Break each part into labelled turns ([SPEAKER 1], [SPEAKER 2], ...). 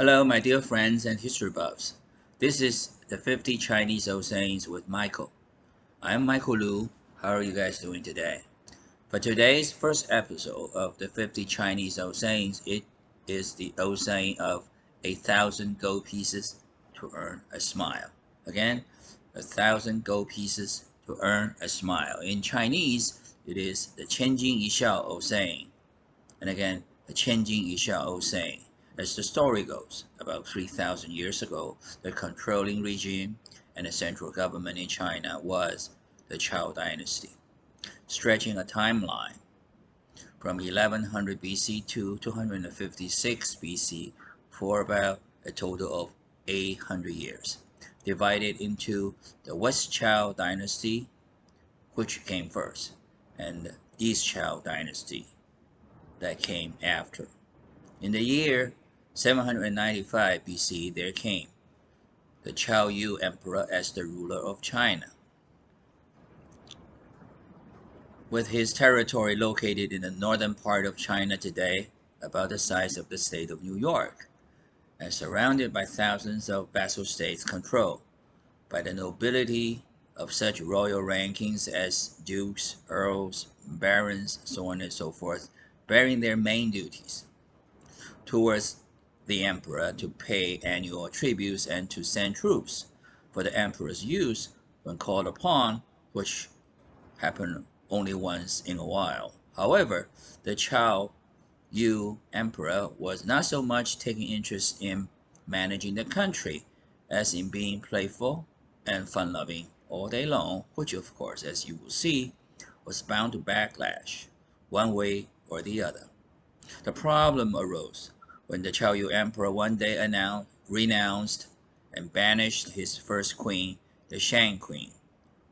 [SPEAKER 1] Hello, my dear friends and history buffs. This is the 50 Chinese old sayings with Michael. I'm Michael Lu. How are you guys doing today? For today's first episode of the 50 Chinese old sayings, it is the old saying of 1,000 gold pieces to earn a smile. Again, 1,000 gold pieces to earn a smile. In Chinese, it is the 千金一笑 old saying. And again, the 千金一笑 old saying. As the story goes, about 3,000 years ago, the controlling regime and the central government in China was the Zhou dynasty, stretching a timeline from 1100 BC to 256 BC for about a total of 800 years, divided into the West Zhou dynasty, which came first, and the East Zhou dynasty that came after. In the year 795 BC, there came the Chao Yu Emperor as the ruler of China, with his territory located in the northern part of China today, about the size of the state of New York, and surrounded by thousands of vassal states controlled by the nobility of such royal rankings as dukes, earls, barons, so on and so forth, bearing their main duties towards the emperor to pay annual tributes and to send troops for the emperor's use when called upon, which happened only once in a while. However, the Chao Yu emperor was not so much taking interest in managing the country as in being playful and fun-loving all day long, which of course, as you will see, was bound to backlash one way or the other. The problem arose when the Chao Yu Emperor one day renounced and banished his first queen, the Shang Queen,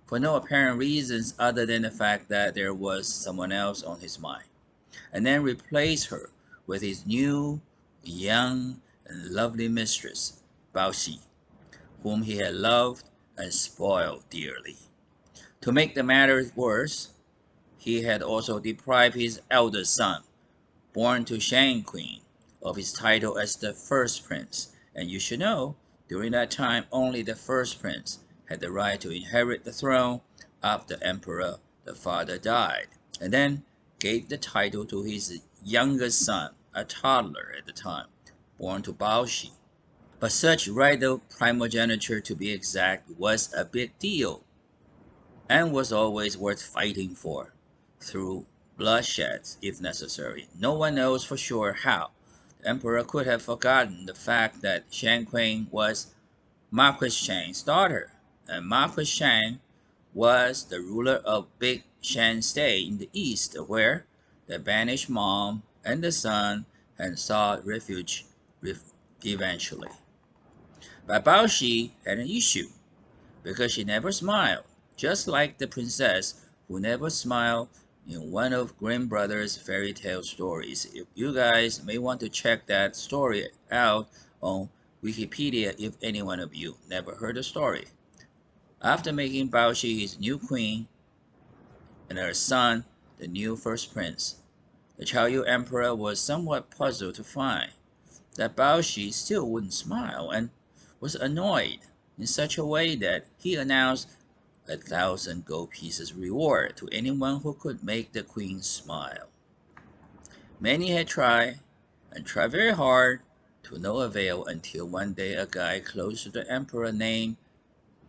[SPEAKER 1] for no apparent reasons other than the fact that there was someone else on his mind, and then replaced her with his new, young, and lovely mistress, Baoxi, whom he had loved and spoiled dearly. To make the matter worse, he had also deprived his eldest son, born to Shang Queen, of his title as the first prince, and you should know, during that time only the first prince had the right to inherit the throne after the emperor, the father, died, and then gave the title to his youngest son, a toddler at the time, born to Baoxi. But such right of primogeniture, to be exact, was a big deal, and was always worth fighting for, through bloodshed if necessary. No one knows for sure how the emperor could have forgotten the fact that Shang Queen was Marquis Shang's daughter, and Marquis Shang was the ruler of Big Shan State in the east, where the banished mom and the son had sought refuge eventually. But Baoxi had an issue, because she never smiled, just like the princess who never smiled in one of Grimm Brothers' fairy tale stories. If you guys may want to check that story out on Wikipedia if any one of you never heard the story. After making Baoxi his new queen and her son the new first prince, the Chao Yu Emperor was somewhat puzzled to find that Baoxi still wouldn't smile, and was annoyed in such a way that he announced 1,000 gold pieces reward to anyone who could make the queen smile. Many had tried, and tried very hard, to no avail, until one day a guy close to the emperor named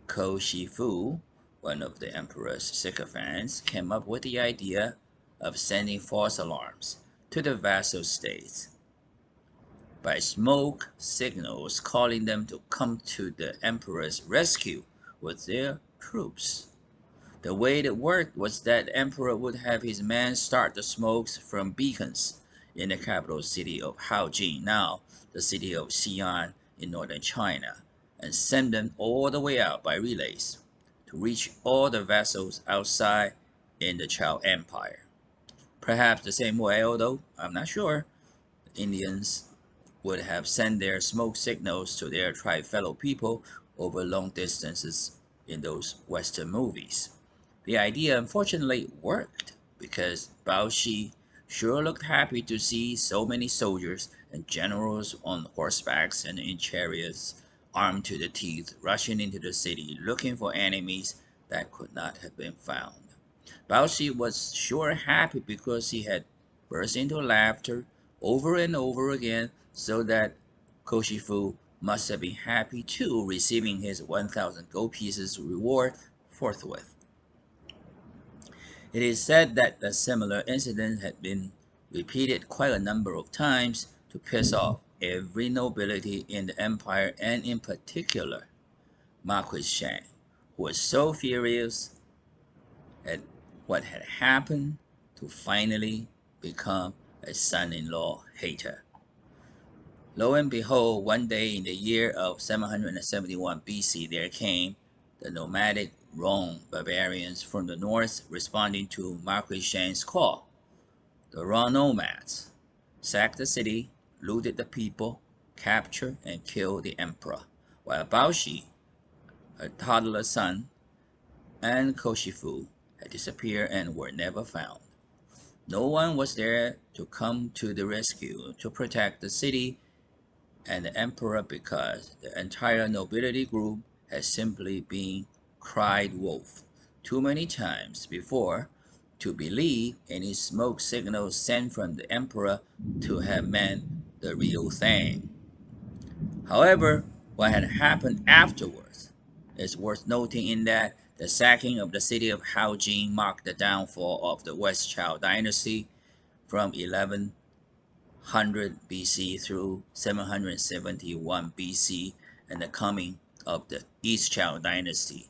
[SPEAKER 1] Ko Shifu, one of the emperor's sycophants, came up with the idea of sending false alarms to the vassal states by smoke signals, calling them to come to the emperor's rescue with their troops. The way it worked was that the emperor would have his men start the smokes from beacons in the capital city of Haojing, now the city of Xi'an in northern China, and send them all the way out by relays to reach all the vassals outside in the Chao Empire. Perhaps the same way, although I'm not sure, the Indians would have sent their smoke signals to their tribe fellow people over long distances in those Western movies. The idea unfortunately worked, because Baoxi sure looked happy to see so many soldiers and generals on horsebacks and in chariots, armed to the teeth, rushing into the city, looking for enemies that could not have been found. Baoshi was sure happy because he had burst into laughter over and over again, so that Koshifu must have been happy too, receiving his 1,000 gold pieces reward forthwith. It is said that a similar incident had been repeated quite a number of times to piss off every nobility in the empire, and in particular Marquis Shang, who was so furious at what had happened to finally become a son-in-law hater. Lo and behold, one day in the year of 771 BC, there came the nomadic Rome barbarians from the north, responding to Marquis Shang's call. The raw nomads sacked the city, looted the people, captured and killed the emperor, while Baoshi, her toddler son, and Koshifu had disappeared and were never found. No one was there to come to the rescue to protect the city and the emperor, because the entire nobility group had simply been cried wolf too many times before to believe any smoke signals sent from the emperor to have meant the real thing. However, what had happened afterwards is worth noting, in that the sacking of the city of Haojing marked the downfall of the West Chao dynasty from 1100 BC through 771 BC, and the coming of the East Chao dynasty,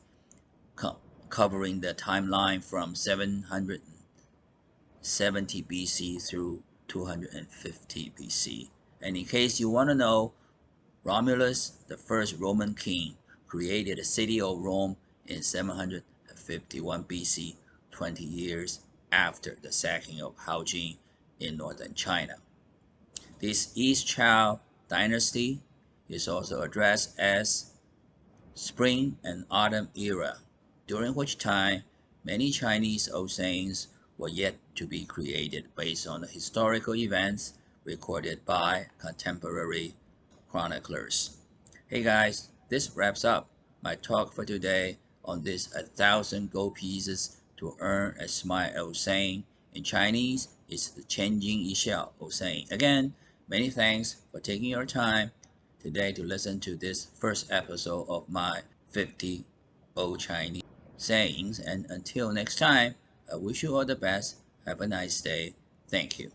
[SPEAKER 1] covering the timeline from 770 BC through 250 BC. And in case you want to know, Romulus, the first Roman king, created the city of Rome in 751 BC, 20 years after the sacking of Haojing in northern China. This East Chao dynasty is also addressed as Spring and Autumn Era, during which time many Chinese old sayings were yet to be created based on the historical events recorded by contemporary chroniclers. Hey guys, this wraps up my talk for today on this 1,000 gold pieces to earn a smile saying. In Chinese, it's the千金一笑saying. Again, many thanks for taking your time today to listen to this first episode of my 50 old Chinese sayings. And until next time, I wish you all the best. Have a nice day. Thank you.